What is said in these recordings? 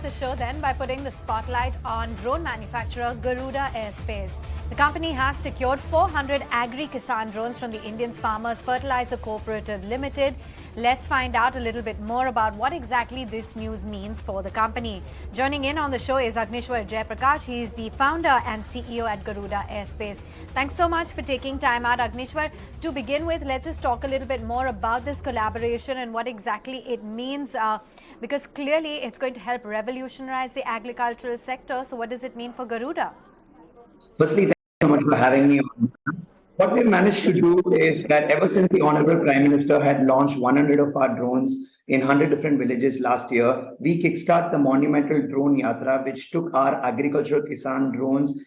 start the show then by putting the spotlight on drone manufacturer Garuda Aerospace. The company has secured 400 Agri Kisan Drones from the Indian Farmers Fertilizer Cooperative Limited. Let's find out a little bit more about what exactly this news means for the company. Joining in on the show is Agnishwar Jayaprakash. He is the founder and CEO at Garuda Aerospace. Thanks so much for taking time out, Agnishwar. To begin with, let's just talk a little bit more about this collaboration and what exactly it means, because clearly it's going to help revolutionize the agricultural sector. So what does it mean for Garuda? Firstly, thank you so much for having me on. What we managed to do is that ever since the Honorable Prime Minister had launched 100 of our drones in 100 different villages last year, we kickstart the monumental drone yatra, which took our agricultural Kisan drones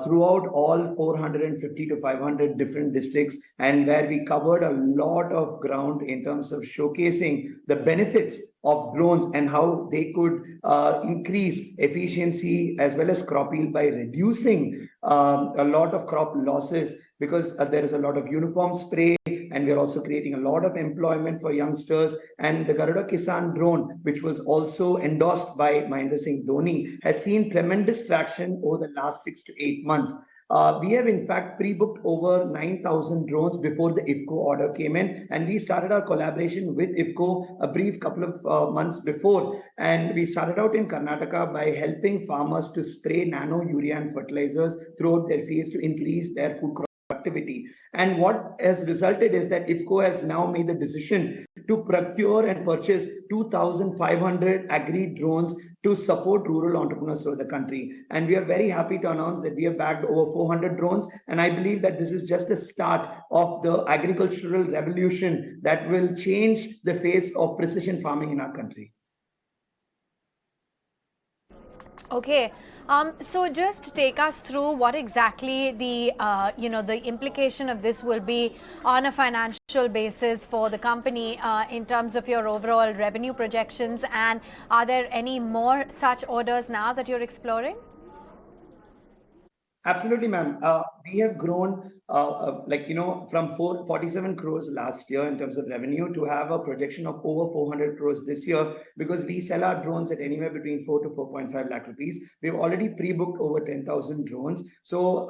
throughout all 450 to 500 different districts, and where we covered a lot of ground in terms of showcasing the benefits of drones and how they could increase efficiency as well as crop yield by reducing a lot of crop losses, because there is a lot of uniform spray, and we are also creating a lot of employment for youngsters. And the Garuda Kisan drone, which was also endorsed by Mahendra Singh Dhoni, has seen tremendous traction over the last 6 to 8 months. We have in fact pre-booked over 9,000 drones before the IFFCO order came in, and we started our collaboration with IFFCO a brief couple of months before. And we started out in Karnataka by helping farmers to spray nano urea and fertilizers throughout their fields to increase their food crop activity. And what has resulted is that IFFCO has now made the decision to procure and purchase 2,500 Agri drones to support rural entrepreneurs throughout the country. And we are very happy to announce that we have bagged over 400 drones. And I believe that this is just the start of the agricultural revolution that will change the face of precision farming in our country. Okay. So just take us through what exactly the the implication of this will be on a financial basis for the company in terms of your overall revenue projections, and are there any more such orders now that you're exploring? Absolutely, ma'am. We have grown from 47 crores last year in terms of revenue to have a projection of over 400 crores this year, because we sell our drones at anywhere between 4 to 4.5 lakh rupees. We've already pre-booked over 10,000 drones. So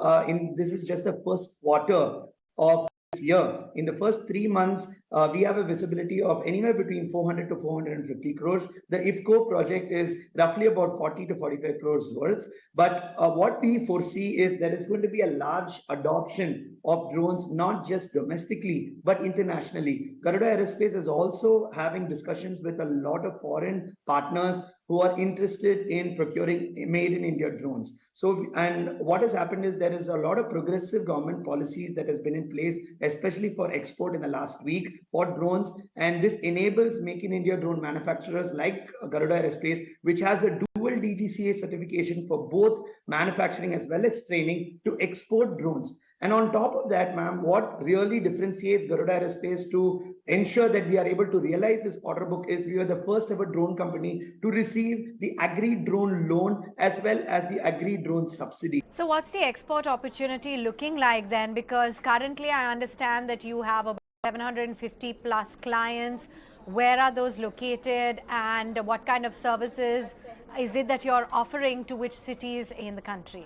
this is just the first quarter of this year. In the first 3 months, we have a visibility of anywhere between 400 to 450 crores. The IFFCO project is roughly about 40 to 45 crores worth. But what we foresee is that it's going to be a large adoption of drones, not just domestically, but internationally. Garuda Aerospace is also having discussions with a lot of foreign partners who are interested in procuring made in India drones. So, and what has happened is there is a lot of progressive government policies that has been in place, especially for export in the last week for drones. And this enables Make in India drone manufacturers like Garuda Aerospace, which has a dual DGCA certification for both manufacturing as well as training, to export drones. And on top of that, ma'am, what really differentiates Garuda Aerospace to ensure that we are able to realize this order book is we are the first ever drone company to receive the Agri Drone loan as well as the Agri Drone subsidy. So what's the export opportunity looking like then? Because currently I understand that you have about 750 plus clients. Where are those located, and what kind of services is it that you're offering to which cities in the country?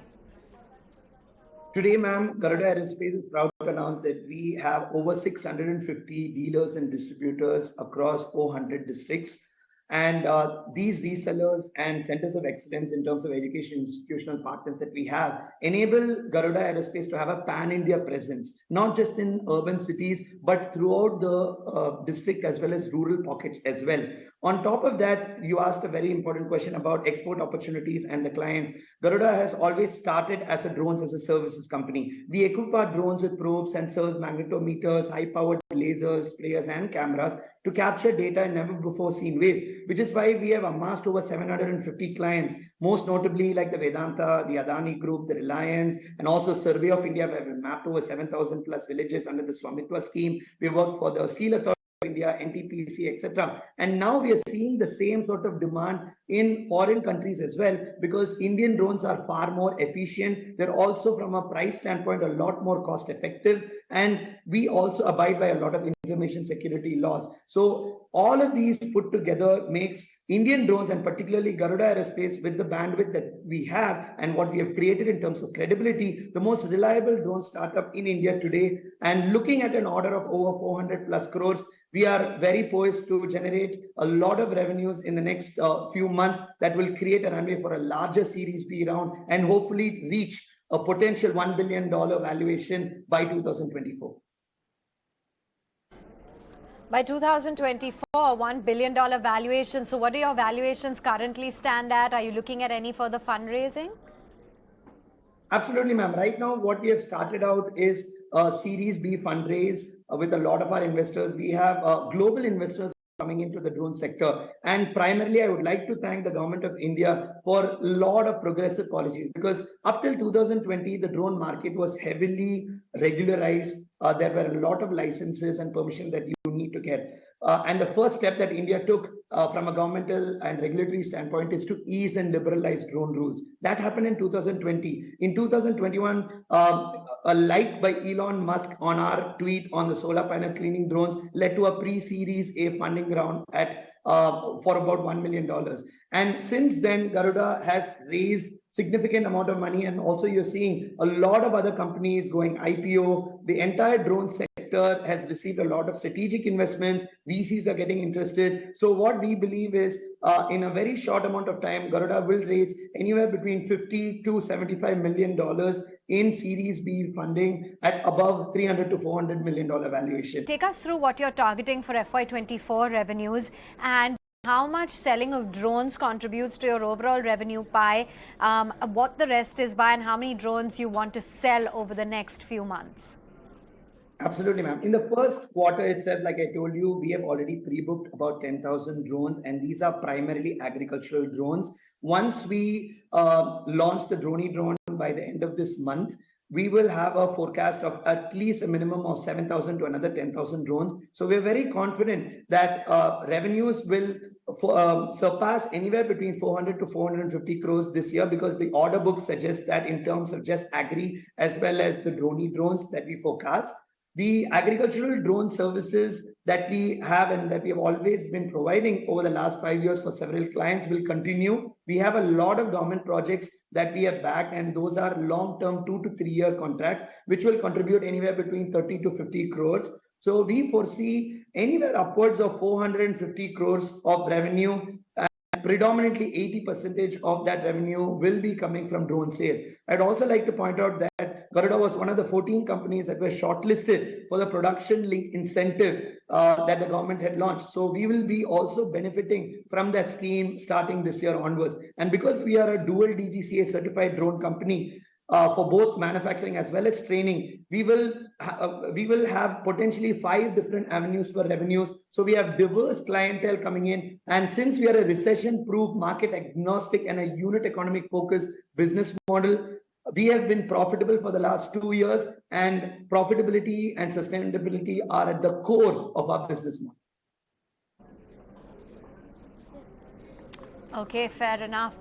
Today, ma'am, Garuda Aerospace is proud to announce that we have over 650 dealers and distributors across 400 districts. And these resellers and centers of excellence in terms of education institutional partners that we have enable Garuda Aerospace to have a pan-India presence, not just in urban cities, but throughout the district as well as rural pockets as well. On top of that, you asked a very important question about export opportunities and the clients. Garuda has always started as a drones as a services company. We equip our drones with probes, sensors, magnetometers, high-powered lasers, sprayers, and cameras to capture data in never before seen ways, which is why we have amassed over 750 clients, most notably like the Vedanta, the Adani Group, the Reliance, and also Survey of India, where we mapped over 7,000 plus villages under the Swamitwa scheme. We worked for the Steel Authority of India, NTPC, etc. And now we are seeing the same sort of demand in foreign countries as well, because Indian drones are far more efficient. They're also from a price standpoint a lot more cost effective, and we also abide by a lot of information security laws. So all of these put together makes Indian drones, and particularly Garuda Aerospace, with the bandwidth that we have and what we have created in terms of credibility, the most reliable drone startup in India today. And looking at an order of over 400 plus crores, we are very poised to generate a lot of revenues in the next few months that will create a runway for a larger Series B round and hopefully reach a potential $1 billion valuation by 2024. By 2024, $1 billion valuation. So what do your valuations currently stand at? Are you looking at any further fundraising? Absolutely, ma'am. Right now, what we have started out is a Series B fundraise with a lot of our investors. We have global investors coming into the drone sector. And primarily, I would like to thank the government of India for a lot of progressive policies, because up till 2020, the drone market was heavily regularized. There were a lot of licenses and permission that you need to get. And the first step that India took from a governmental and regulatory standpoint is to ease and liberalize drone rules. That happened in 2020. In 2021, a like by Elon Musk on our tweet on the solar panel cleaning drones led to a pre-Series A funding round at for about $1 million. And since then, Garuda has raised significant amount of money, and also you're seeing a lot of other companies going IPO. The entire drone sector has received a lot of strategic investments. VCs are getting interested. So what we believe is in a very short amount of time, Garuda will raise anywhere between $50 to $75 million in Series B funding at above $300 to $400 million valuation. Take us through what you're targeting for FY24 revenues and how much selling of drones contributes to your overall revenue pie, what the rest is by, and how many drones you want to sell over the next few months. Absolutely, ma'am. In the first quarter itself, like I told you, we have already pre-booked about 10,000 drones, and these are primarily agricultural drones. Once we launch the Agri Drone by the end of this month, we will have a forecast of at least a minimum of 7,000 to another 10,000 drones. So we're very confident that revenues will surpass anywhere between 400 to 450 crores this year, because the order book suggests that in terms of just agri as well as the drones that we forecast. The agricultural drone services that we have and that we have always been providing over the last 5 years for several clients will continue. We have a lot of government projects that we have backed, and those are long-term 2 to 3 year contracts, which will contribute anywhere between 30 to 50 crores. So we foresee anywhere upwards of 450 crores of revenue, and predominantly 80% of that revenue will be coming from drone sales. I'd also like to point out that Garuda was one of the 14 companies that were shortlisted for the production link incentive that the government had launched. So we will be also benefiting from that scheme starting this year onwards. And because we are a dual DGCA certified drone company, for both manufacturing as well as training, we will have potentially 5 different avenues for revenues. So we have diverse clientele coming in, and since we are a recession-proof, market agnostic, and a unit economic focused business model, we have been profitable for the last 2 years, and profitability and sustainability are at the core of our business model. Okay, fair enough.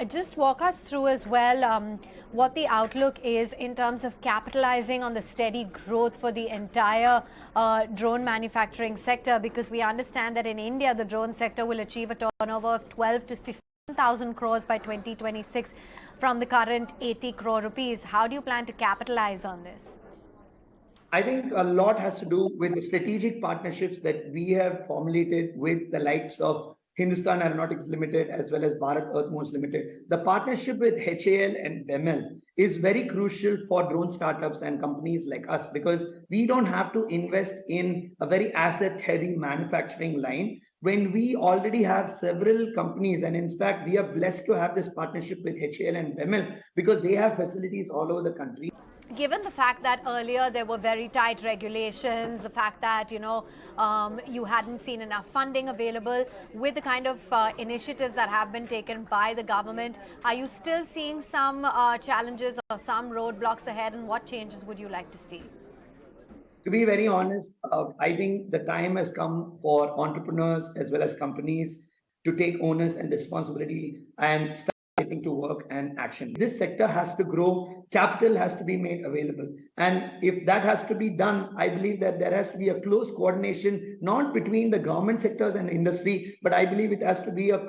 Just walk us through as well what the outlook is in terms of capitalizing on the steady growth for the entire drone manufacturing sector, because we understand that in India, the drone sector will achieve a turnover of 12 to 15,000 crores by 2026 from the current 80 crore rupees. How do you plan to capitalize on this? I think a lot has to do with the strategic partnerships that we have formulated with the likes of Hindustan Aeronautics Limited as well as Bharat Earthmovers Limited. The partnership with HAL and BEML is very crucial for drone startups and companies like us, because we don't have to invest in a very asset-heavy manufacturing line when we already have several companies. And in fact, we are blessed to have this partnership with HAL and BEML because they have facilities all over the country. Given the fact that earlier there were very tight regulations, the fact that, you hadn't seen enough funding available, with the kind of initiatives that have been taken by the government, are you still seeing some challenges or some roadblocks ahead, and what changes would you like to see? To be very honest, I think the time has come for entrepreneurs as well as companies to take onus and responsibility and start getting to work and action. This sector has to grow, capital has to be made available. And if that has to be done, I believe that there has to be a close coordination, not between the government sectors and industry, but I believe it has to be a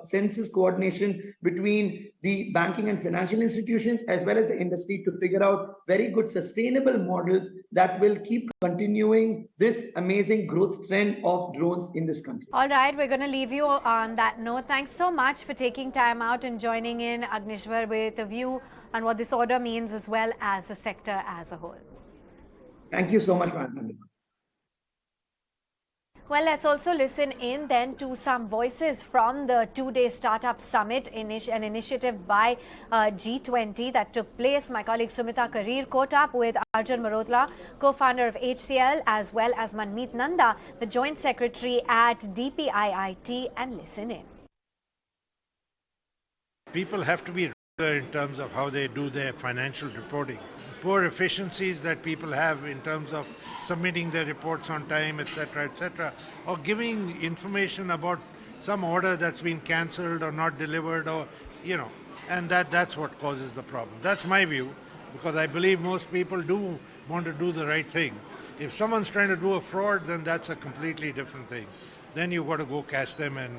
census coordination between the banking and financial institutions as well as the industry to figure out very good sustainable models that will keep continuing this amazing growth trend of drones in this country. All right, we're going to leave you on that note. Thanks so much for taking time out and joining in, Agnishwar, with a view on what this order means as well as the sector as a whole. Thank you so much for having me. Well, let's also listen in then to some voices from the two-day Startup Summit, an initiative by G20 that took place. My colleague Sumita Karir caught up with Arjun Marotla, co-founder of HCL, as well as Manmeet Nanda, the joint secretary at DPIIT, and listen in. People have to be in terms of how they do their financial reporting. Poor efficiencies that people have in terms of submitting their reports on time, etc., or giving information about some order that's been cancelled or not delivered, or and that's what causes the problem. That's my view, because I believe most people do want to do the right thing. If someone's trying to do a fraud, then that's a completely different thing. Then you've got to go catch them, and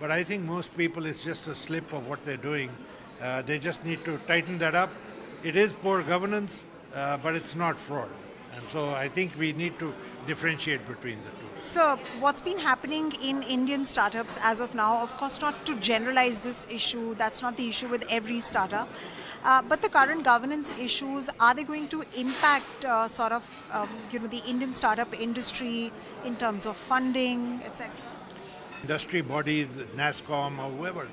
But I think most people, it's just a slip of what they're doing. They just need to tighten that up. It is poor governance, but it's not fraud. And so I think we need to differentiate between the two. So what's been happening in Indian startups as of now, of course not to generalize this issue, that's not the issue with every startup, but the current governance issues, are they going to impact the Indian startup industry in terms of funding, etc.? Industry bodies, NASSCOM or whoever,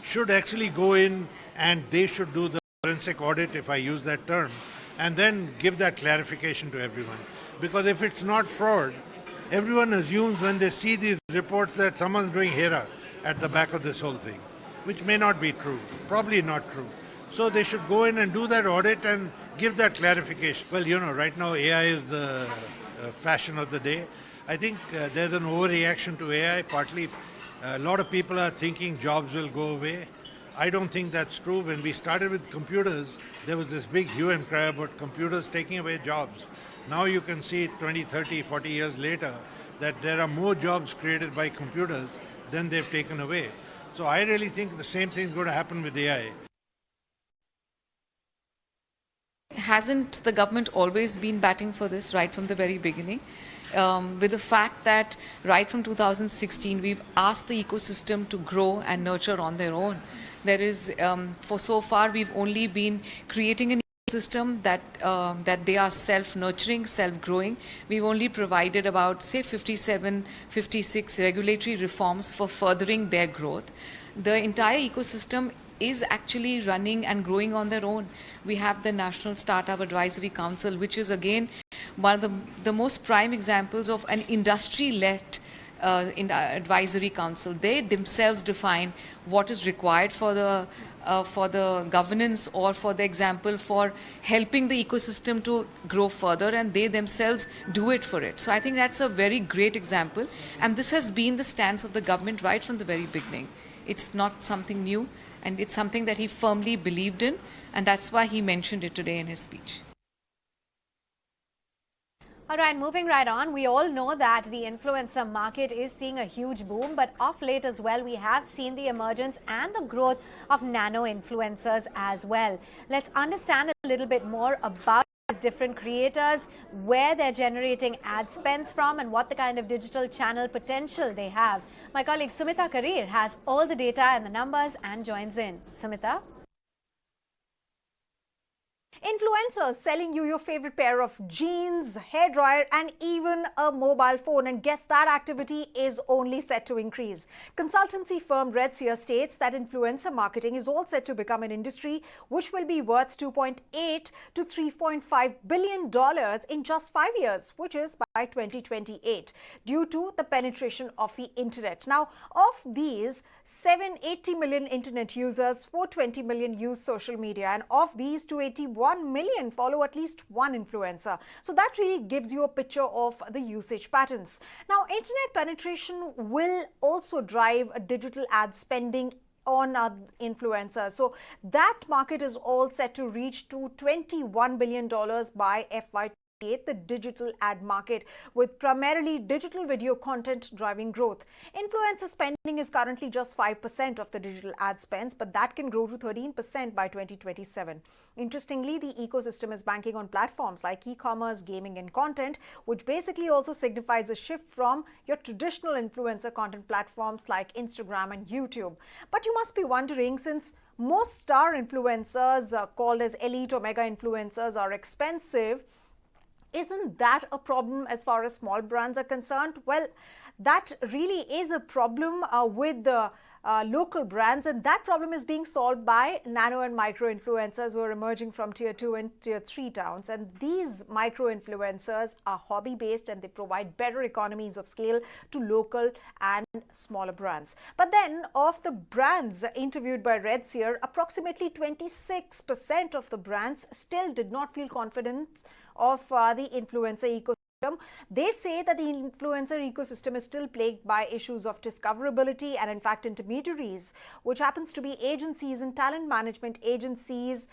should actually go in and they should do the forensic audit, if I use that term, and then give that clarification to everyone. Because if it's not fraud, everyone assumes when they see these reports that someone's doing hera at the back of this whole thing, which may not be true, probably not true. So they should go in and do that audit and give that clarification. Well, right now AI is the fashion of the day. I think there's an overreaction to AI. Partly, a lot of people are thinking jobs will go away. I don't think that's true. When we started with computers, there was this big hue and cry about computers taking away jobs. Now you can see 20, 30, 40 years later that there are more jobs created by computers than they've taken away. So I really think the same thing is going to happen with AI. Hasn't the government always been batting for this right from the very beginning? With the fact that right from 2016 we've asked the ecosystem to grow and nurture on their own. There is, for so far, we've only been creating an ecosystem that they are self-nurturing, self-growing. We've only provided about, say, 57, 56 regulatory reforms for furthering their growth. The entire ecosystem is actually running and growing on their own. We have the National Startup Advisory Council, which is again one of the most prime examples of an industry-led advisory council. They themselves define what is required for the governance, or for the example for helping the ecosystem to grow further, and they themselves do it for it. So I think that's a very great example, and this has been the stance of the government right from the very beginning. It's not something new, and it's something that he firmly believed in, and that's why he mentioned it today in his speech. All right, moving right on, we all know that the influencer market is seeing a huge boom, but of late as well, we have seen the emergence and the growth of nano influencers as well. Let's understand a little bit more about these different creators, where they're generating ad spends from, and what the kind of digital channel potential they have. My colleague Sumita Karir has all the data and the numbers and joins in. Sumita? Influencers selling you your favorite pair of jeans, hairdryer, and even a mobile phone. And guess that activity is only set to increase. Consultancy firm Red Seer states that influencer marketing is all set to become an industry which will be worth $2.8 to $3.5 billion in just 5 years, which is by 2028, due to the penetration of the internet. Now, of these, 780 million internet users, 420 million use social media, and of these 281 million follow at least one influencer. So that really gives you a picture of the usage patterns. Now, internet penetration will also drive a digital ad spending on influencers. So that market is all set to reach to $21 billion by FY the digital ad market, with primarily digital video content driving growth. Influencer spending is currently just 5% of the digital ad spends, but that can grow to 13% by 2027. Interestingly, the ecosystem is banking on platforms like e-commerce, gaming and content, which basically also signifies a shift from your traditional influencer content platforms like Instagram and YouTube. But you must be wondering, since most star influencers called as elite or mega influencers are expensive, isn't that a problem as far as small brands are concerned? Well, that really is a problem with the local brands, and that problem is being solved by nano and micro influencers who are emerging from tier 2 and tier 3 towns. And these micro influencers are hobby based and they provide better economies of scale to local and smaller brands. But then, of the brands interviewed by Red Seer, approximately 26% of the brands still did not feel confident of the influencer ecosystem. They say that the influencer ecosystem is still plagued by issues of discoverability and in fact intermediaries, which happens to be agencies and talent management agencies.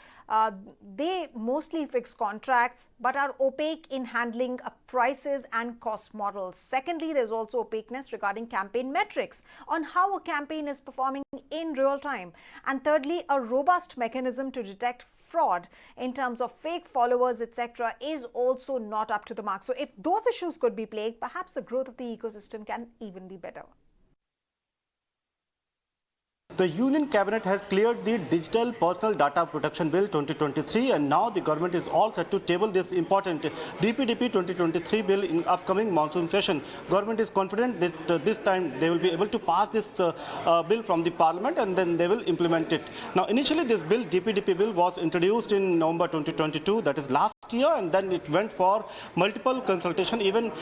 They mostly fix contracts but are opaque in handling prices and cost models. Secondly, there's also opaqueness regarding campaign metrics on how a campaign is performing in real time. And thirdly, a robust mechanism to detect fraud in terms of fake followers, etc., is also not up to the mark. So if those issues could be plagued, perhaps the growth of the ecosystem can even be better. The Union Cabinet has cleared the Digital Personal Data Protection Bill 2023, and now the government is all set to table this important DPDP 2023 bill in upcoming monsoon session. Government is confident that this time they will be able to pass this bill from the Parliament and then they will implement it. Now, initially this bill, DPDP bill, was introduced in November 2022, that is last year, and then it went for multiple consultation, even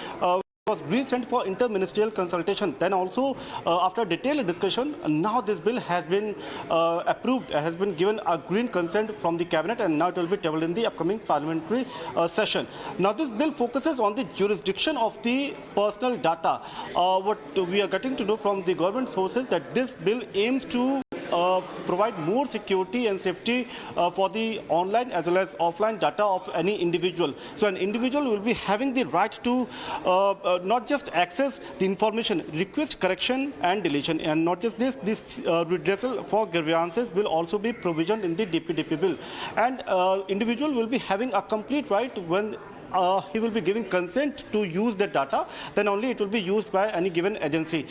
was resent for interministerial consultation. Then also after detailed discussion, now this bill has been approved, has been given a green consent from the cabinet, and now it will be tabled in the upcoming parliamentary session. Now this bill focuses on the jurisdiction of the personal data. What we are getting to know from the government sources that this bill aims to provide more security and safety for the online as well as offline data of any individual. So an individual will be having the right to not just access the information, request correction and deletion, and not just this redressal for grievances will also be provisioned in the DPDP bill. And individual will be having a complete right when he will be giving consent to use the data, then only it will be used by any given agency.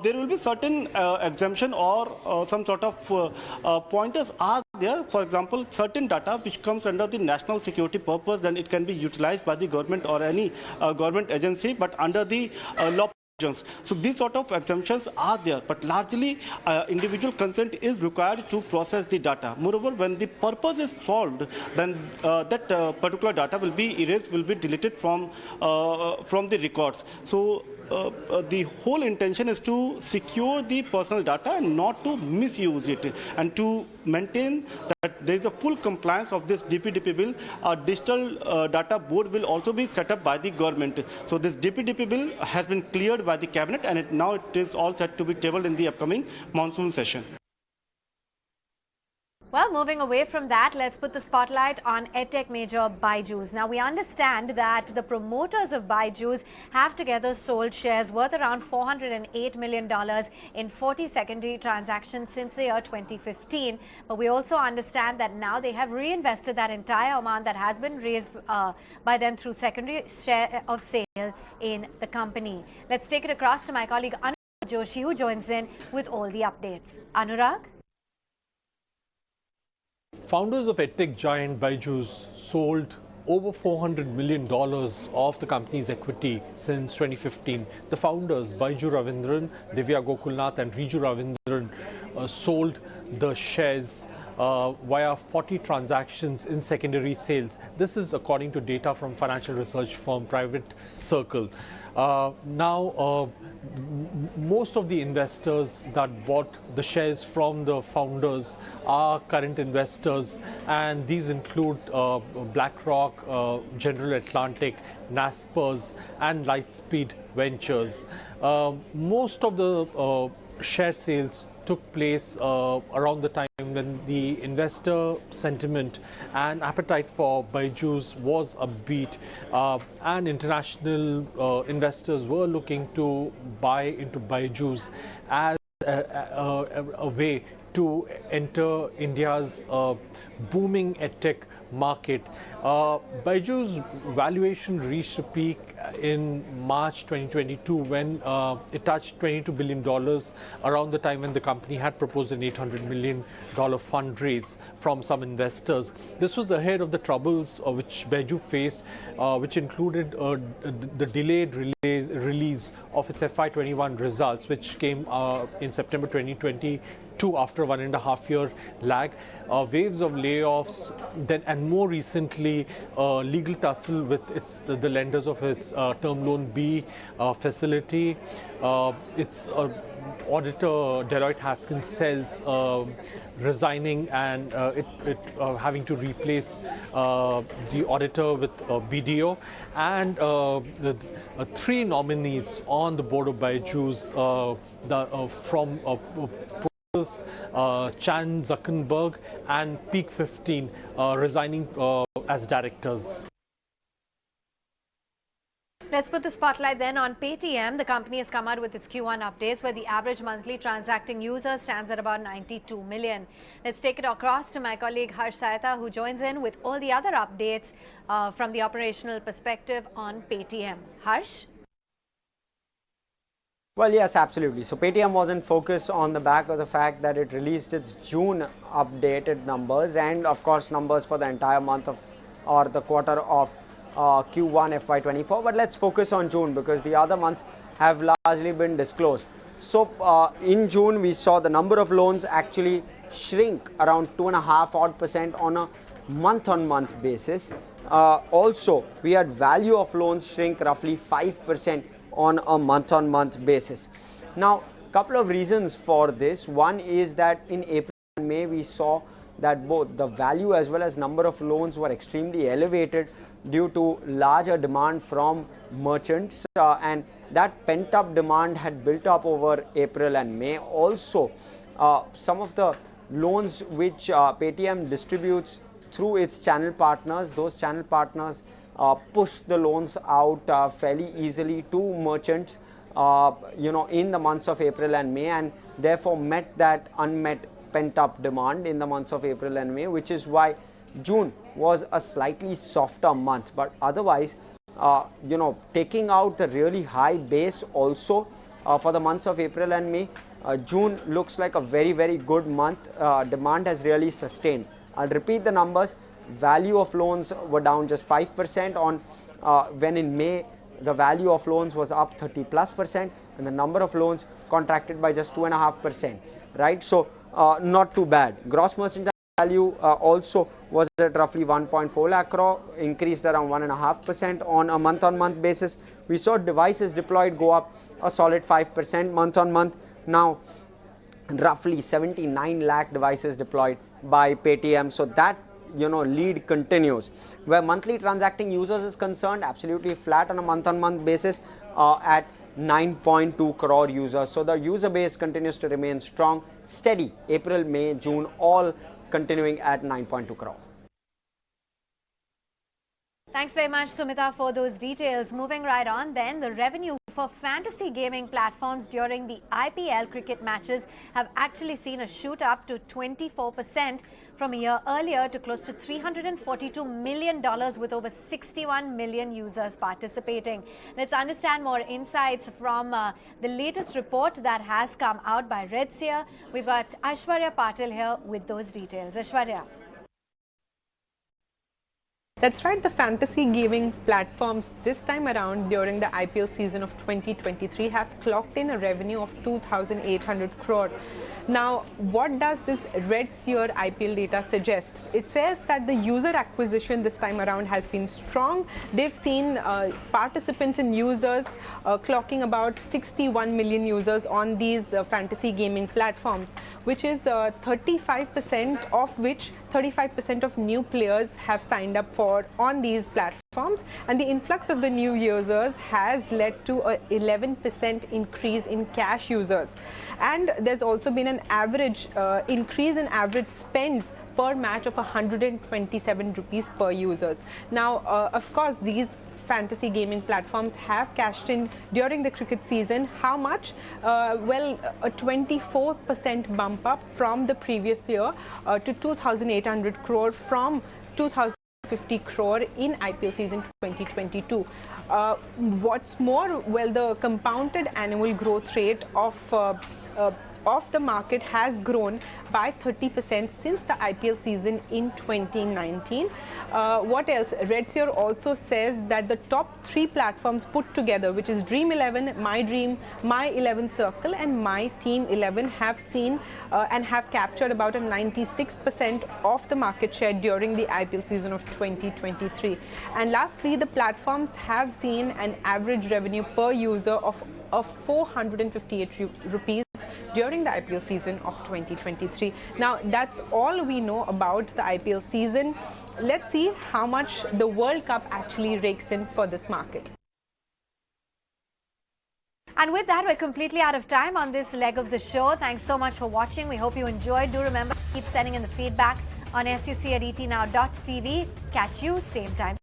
There will be certain exemption or some sort of pointers are there. For example, certain data which comes under the national security purpose, then it can be utilized by the government or any government agency, but under the law. So these sort of exemptions are there, but largely individual consent is required to process the data. Moreover, when the purpose is solved, then that particular data will be erased, will be deleted from the records. So the whole intention is to secure the personal data and not to misuse it, and to maintain that there is a full compliance of this DPDP bill. A digital data board will also be set up by the government. So this DPDP bill has been cleared by the cabinet, and now it is all set to be tabled in the upcoming monsoon session. Well, moving away from that, let's put the spotlight on EdTech major Byju's. Now, we understand that the promoters of Byju's have together sold shares worth around $408 million in 40 secondary transactions since the year 2015. But we also understand that now they have reinvested that entire amount that has been raised by them through secondary share of sale in the company. Let's take it across to my colleague Anurag Joshi, who joins in with all the updates. Anurag? Founders of EdTech giant Byju's sold over $400 million of the company's equity since 2015. The founders, Baiju Ravindran, Divya Gokulnath and Riju Ravindran, sold the shares via 40 transactions in secondary sales. This is according to data from financial research firm Private Circle. Most of the investors that bought the shares from the founders are current investors, and these include BlackRock, General Atlantic, Naspers, and Lightspeed Ventures. Most of the share sales took place around the time when the investor sentiment and appetite for Byju's was upbeat, and international investors were looking to buy into Byju's as a way to enter India's booming edtech market. Byju's valuation reached a peak in March 2022 when it touched $22 billion around the time when the company had proposed an $800 million fundraise from some investors. This was ahead of the troubles which Byju faced, which included the delayed release of its FY21 results, which came in September 2022 after 1.5-year lag, waves of layoffs, then and more recently legal tussle with the lenders of its term loan B facility. Its auditor Deloitte Haskins Sells resigning and it having to replace the auditor with BDO, and the 3 nominees on the board of Byju's from Chan Zuckerberg and Peak 15 resigning as directors. Let's put the spotlight then on Paytm. The company has come out with its Q1 updates where the average monthly transacting user stands at about 92 million. Let's take it across to my colleague Harsh Saita, who joins in with all the other updates from the operational perspective on Paytm. Harsh? Well, yes, absolutely. So Paytm was in focus on the back of the fact that it released its June updated numbers and, of course, numbers for the entire month of or the quarter of Q1 FY24. But let's focus on June because the other months have largely been disclosed. So in June, we saw the number of loans actually shrink around 2.5% on a month-on-month basis. Also, we had value of loans shrink roughly 5% on a month-on-month basis. Now, a couple of reasons for this. One is that in April and May, we saw that both the value as well as number of loans were extremely elevated due to larger demand from merchants, and that pent-up demand had built up over April and May. Also, some of the loans which Paytm distributes through its channel partners, those channel partners push the loans out fairly easily to merchants, in the months of April and May, and therefore met that unmet pent-up demand in the months of April and May, which is why June was a slightly softer month. But otherwise, taking out the really high base also for the months of April and May, June looks like a very, very good month. Demand has really sustained. I'll repeat the numbers. Value of loans were down just 5% on when in May the value of loans was up 30+%, and the number of loans contracted by just 2.5%. Right, so not too bad. Gross merchandise value also was at roughly 1.4 lakh crore, increased around 1.5% on a month-on-month basis. We saw devices deployed go up a solid 5% month-on-month. Now, roughly 79 lakh devices deployed by Paytm. So that lead continues. Where monthly transacting users is concerned, absolutely flat on a month-on-month basis at 9.2 crore users. So the user base continues to remain strong, steady. April, May, June, all continuing at 9.2 crore. Thanks very much, Sumita, for those details. Moving right on then, the revenue for fantasy gaming platforms during the IPL cricket matches have actually seen a shoot up to 24% from a year earlier to close to $342 million with over 61 million users participating. Let's understand more insights from the latest report that has come out by Redseer. We've got Aishwarya Patil here with those details. Aishwarya. That's right, the fantasy gaming platforms this time around during the IPL season of 2023 have clocked in a revenue of 2,800 crore. Now, what does this Red Seer IPL data suggest? It says that the user acquisition this time around has been strong. They've seen participants and users clocking about 61 million users on these fantasy gaming platforms, which is 35% of which 35% of new players have signed up for on these platforms, and the influx of the new users has led to an 11% increase in cash users. And there's also been an average increase in average spends per match of 127 rupees per users. Now, of course, these fantasy gaming platforms have cashed in during the cricket season. How much? Well, a 24% bump up from the previous year to 2,800 crore from 2,050 crore in IPL season 2022. What's more, well, the compounded annual growth rate of the market has grown by 30% since the IPL season in 2019. What else? Red Seer also says that the top 3 platforms put together, which is Dream 11, My Dream, My 11 Circle and My Team 11, have seen and have captured about a 96% of the market share during the IPL season of 2023. And lastly, the platforms have seen an average revenue per user of 458 rupees during the IPL season of 2023. Now, that's all we know about the IPL season. Let's see how much the World Cup actually rakes in for this market. And with that, we're completely out of time on this leg of the show. Thanks so much for watching. We hope you enjoyed. Do remember, keep sending in the feedback on suc@etnow.tv. Catch you same time.